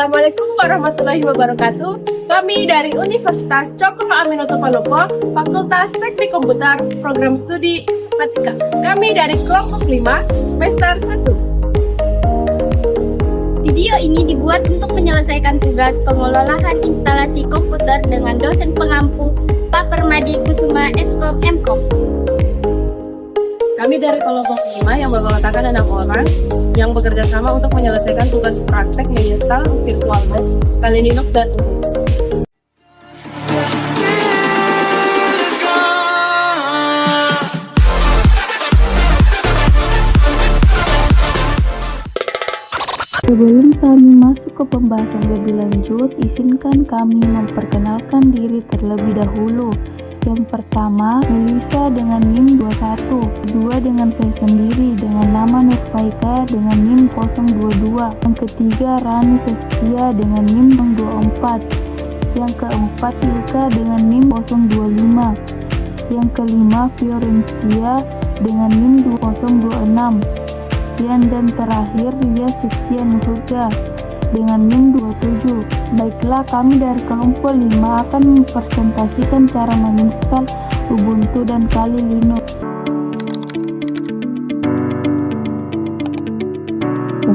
Assalamualaikum warahmatullahi wabarakatuh. Kami dari Universitas Cokro Aminoto Palopo, Fakultas Teknik Komputer, Program Studi Informatika. Kami dari kelompok 5, semester 1. Video ini dibuat untuk menyelesaikan tugas pengelolaan instalasi komputer dengan dosen pengampu Pak Permadi Kusuma Eskom Mkom. Kami dari kelompok 5 yang beranggotakan 6 orang yang bekerja sama untuk menyelesaikan tugas praktek menginstal VirtualBox, Kali Linux, dan Ubuntu. Sebelum kami masuk ke pembahasan lebih lanjut, izinkan kami memperkenalkan diri terlebih dahulu. Yang pertama, Melisa dengan NIM 21, kedua dengan saya sendiri dengan nama Nurfaika dengan NIM 022, yang ketiga Rani Saskia dengan NIM 24, yang keempat Ilka dengan NIM 025, yang kelima Fiorencia dengan NIM 026, dan terakhir Ria Saskia Nusurga dengan NIM 27. Baiklah, kami dari kelompok 5 akan mempresentasikan cara menginstal Ubuntu dan Kali Linux.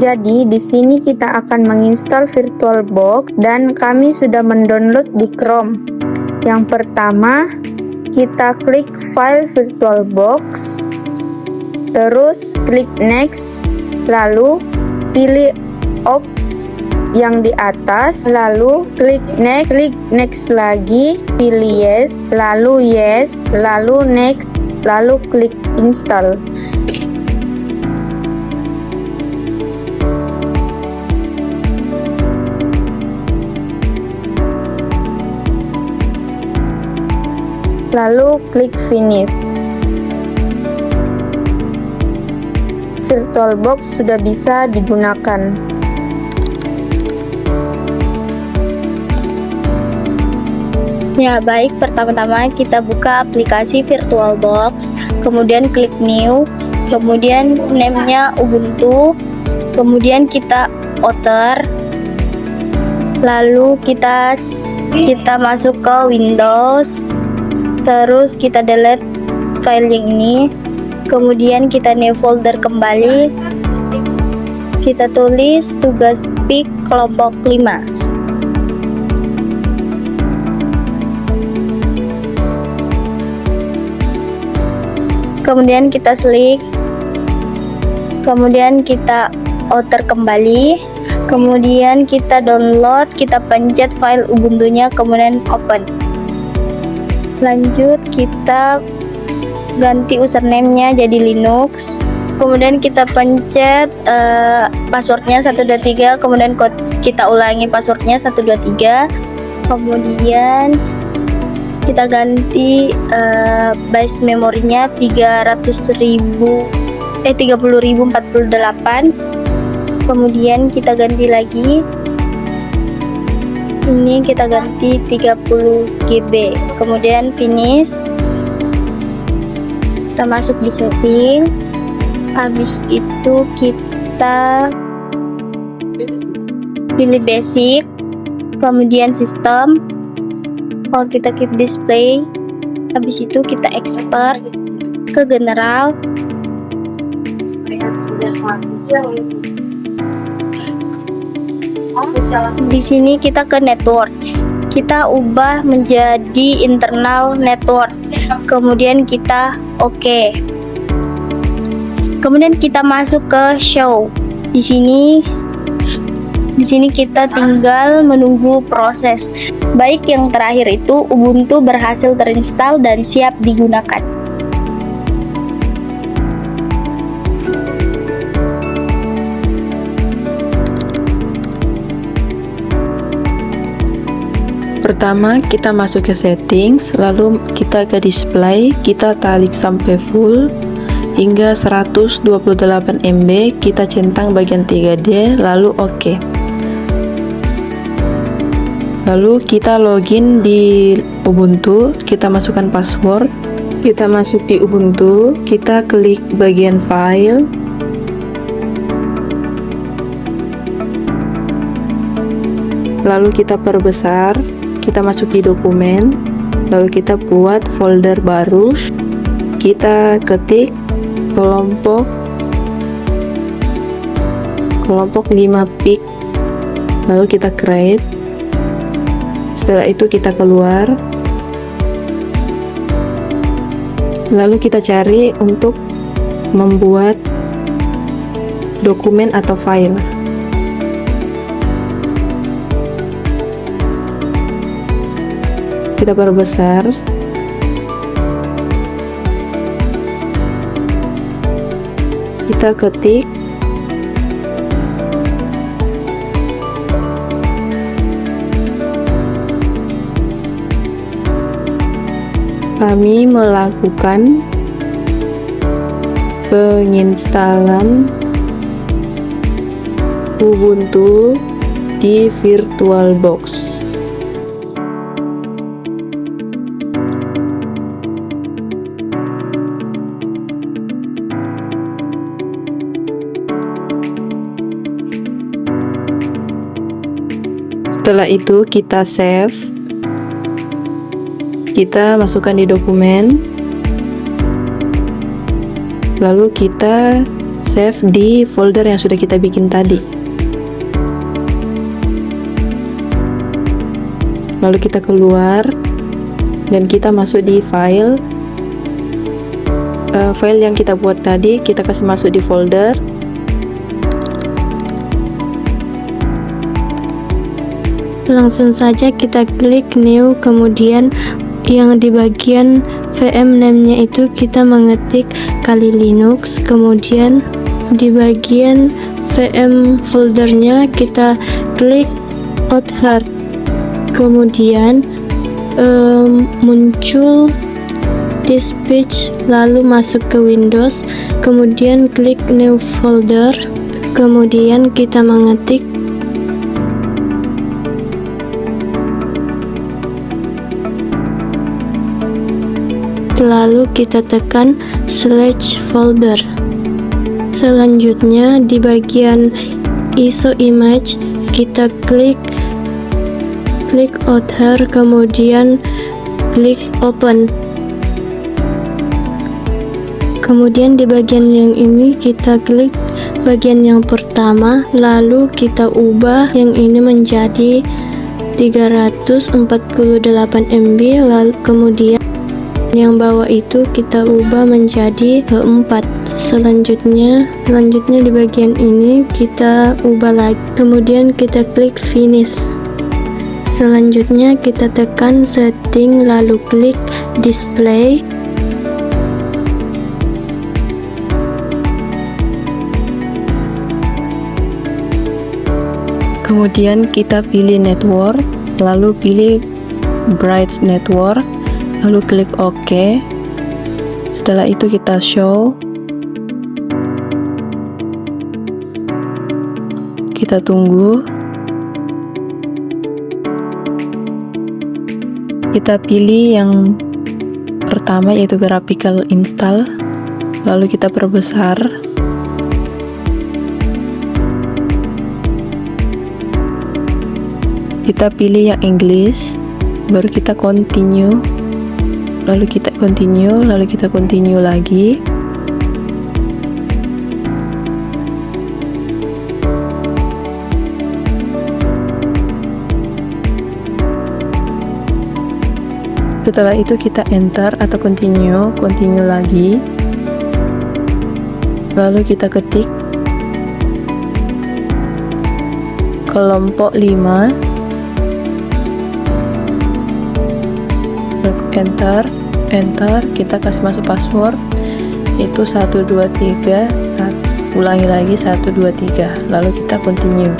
Jadi di sini kita akan menginstal VirtualBox dan kami sudah mendownload di Chrome. Yang pertama, kita klik file VirtualBox, terus klik next, lalu pilih Ops yang di atas, lalu klik next lagi, pilih yes, lalu next, lalu klik install. Lalu klik finish. VirtualBox sudah bisa digunakan. Ya baik, pertama-tama kita buka aplikasi VirtualBox, kemudian klik new, kemudian name-nya Ubuntu, kemudian kita outer, lalu kita masuk ke Windows, terus kita delete file yang ini, kemudian kita new folder kembali, kita tulis tugas PIK kelompok 5. Kemudian kita select, kemudian kita outer kembali, kemudian kita download, kita pencet file Ubuntunya, kemudian open. Lanjut kita ganti username-nya jadi Linux, kemudian kita pencet passwordnya 123, kemudian kita ulangi passwordnya 123, kemudian kita ganti base memorinya 30.048, kemudian kita ganti lagi, ini kita ganti 30 GB, kemudian finish, kita masuk di setting, habis itu kita pilih basic, kemudian sistem, kita keep display, habis itu kita export ke general, di sini kita ke network, kita ubah menjadi internal network, kemudian kita oke. Kemudian kita masuk ke show. Di sini kita tinggal menunggu proses. Baik, yang terakhir itu Ubuntu berhasil terinstall dan siap digunakan. Pertama, kita masuk ke settings, lalu kita ke display, kita tarik sampai full hingga 128 MB, kita centang bagian 3D, lalu oke. Lalu kita login di Ubuntu, kita masukkan password, kita masuk di Ubuntu, kita klik bagian file, lalu kita perbesar, kita masuk di dokumen, lalu kita buat folder baru, kita ketik kelompok 5 pik, lalu kita create. Setelah itu kita keluar, lalu kita cari untuk membuat dokumen atau file. Kita perbesar, kita ketik kami melakukan penginstalan Ubuntu di VirtualBox. Setelah itu kita save, kita masukkan di dokumen, lalu kita save di folder yang sudah kita bikin tadi. Lalu kita keluar dan kita masuk di file yang kita buat tadi, kita kasih masuk di folder. Langsung saja kita klik new, kemudian yang di bagian VM name-nya itu kita mengetik Kali Linux, kemudian di bagian VM foldernya kita klik author, kemudian muncul dispatch, lalu masuk ke Windows, kemudian klik new folder, kemudian kita mengetik lalu kita tekan /folder. Selanjutnya di bagian ISO image kita klik author, kemudian klik open. Kemudian di bagian yang ini kita klik bagian yang pertama, lalu kita ubah yang ini menjadi 348 MB, lalu kemudian yang bawah itu kita ubah menjadi 4. Selanjutnya di bagian ini kita ubah lagi, kemudian kita klik finish. Selanjutnya kita tekan setting, lalu klik display. Kemudian kita pilih network, lalu pilih bright network, lalu klik OK. Setelah itu kita show, kita tunggu, kita pilih yang pertama yaitu graphical install, lalu kita perbesar, kita pilih yang English, baru kita continue, lalu kita continue lagi. Setelah itu kita enter atau continue lagi, lalu kita ketik kelompok 5, enter, kita kasih masuk password itu 123, ulangi lagi 123, lalu kita continue,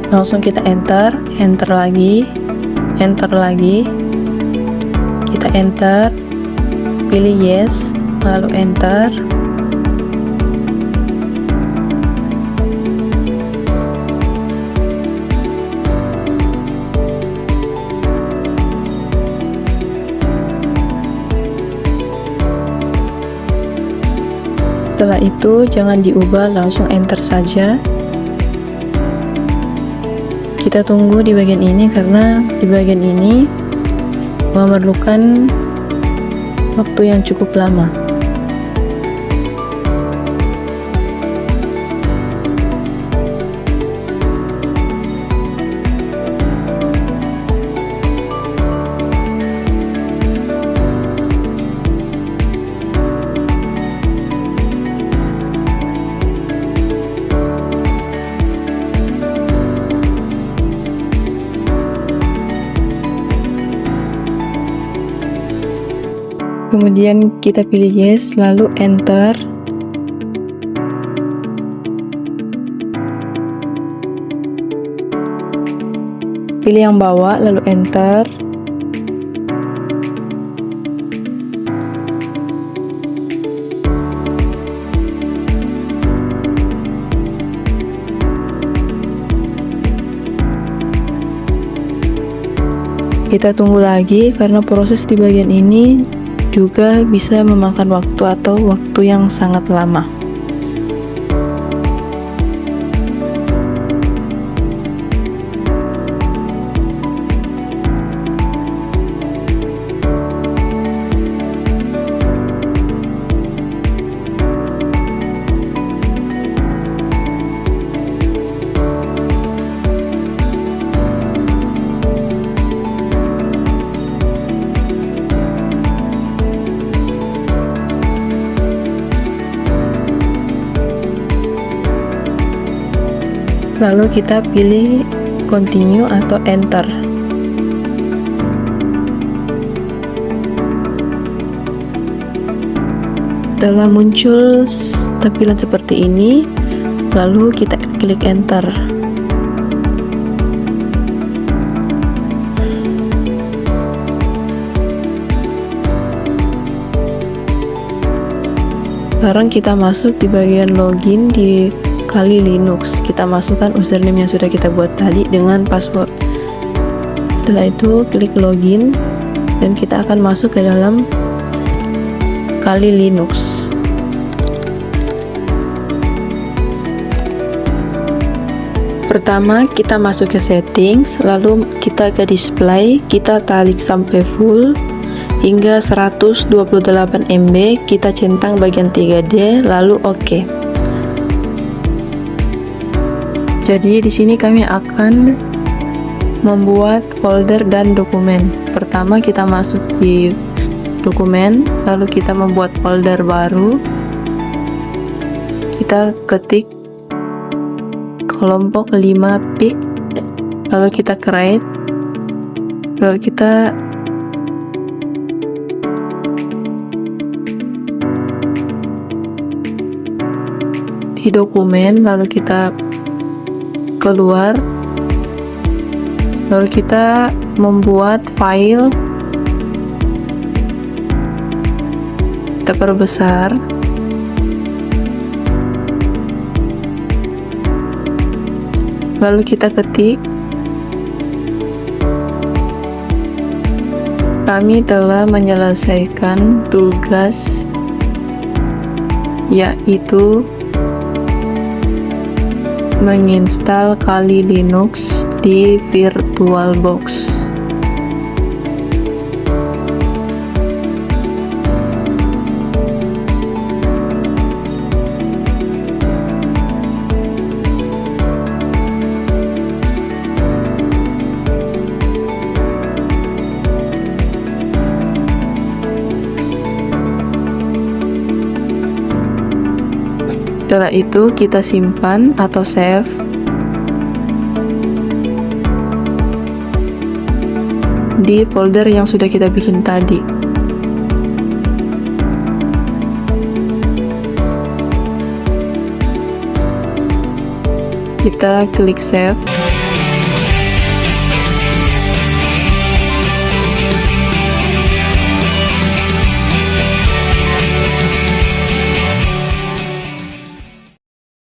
langsung kita enter lagi, kita enter, pilih yes, lalu enter. Setelah itu jangan diubah, langsung enter saja. Kita tunggu di bagian ini karena di bagian ini memerlukan waktu yang cukup lama. Kemudian kita pilih yes, lalu enter. Pilih yang bawah, lalu enter. Kita tunggu lagi karena proses di bagian ini juga bisa memakan waktu atau waktu yang sangat lama. Lalu kita pilih continue atau enter. Setelah muncul tampilan seperti ini, lalu kita klik enter. Sekarang kita masuk di bagian login di Kali Linux. Kita masukkan username yang sudah kita buat tadi dengan password. Setelah itu klik login dan kita akan masuk ke dalam Kali Linux. Pertama kita masuk ke settings, lalu kita ke display, kita tarik sampai full hingga 128 MB, kita centang bagian 3D, lalu OK. Jadi di sini kami akan membuat folder dan dokumen. Pertama kita masuk di dokumen, lalu kita membuat folder baru. Kita ketik kelompok 5 PIK, lalu kita create, lalu kita di dokumen, lalu kita keluar, lalu kita membuat file, kita perbesar, lalu kita ketik kami telah menyelesaikan tugas, yaitu menginstal Kali Linux di VirtualBox. Setelah itu kita simpan atau save. Di folder yang sudah kita bikin tadi. Kita klik save.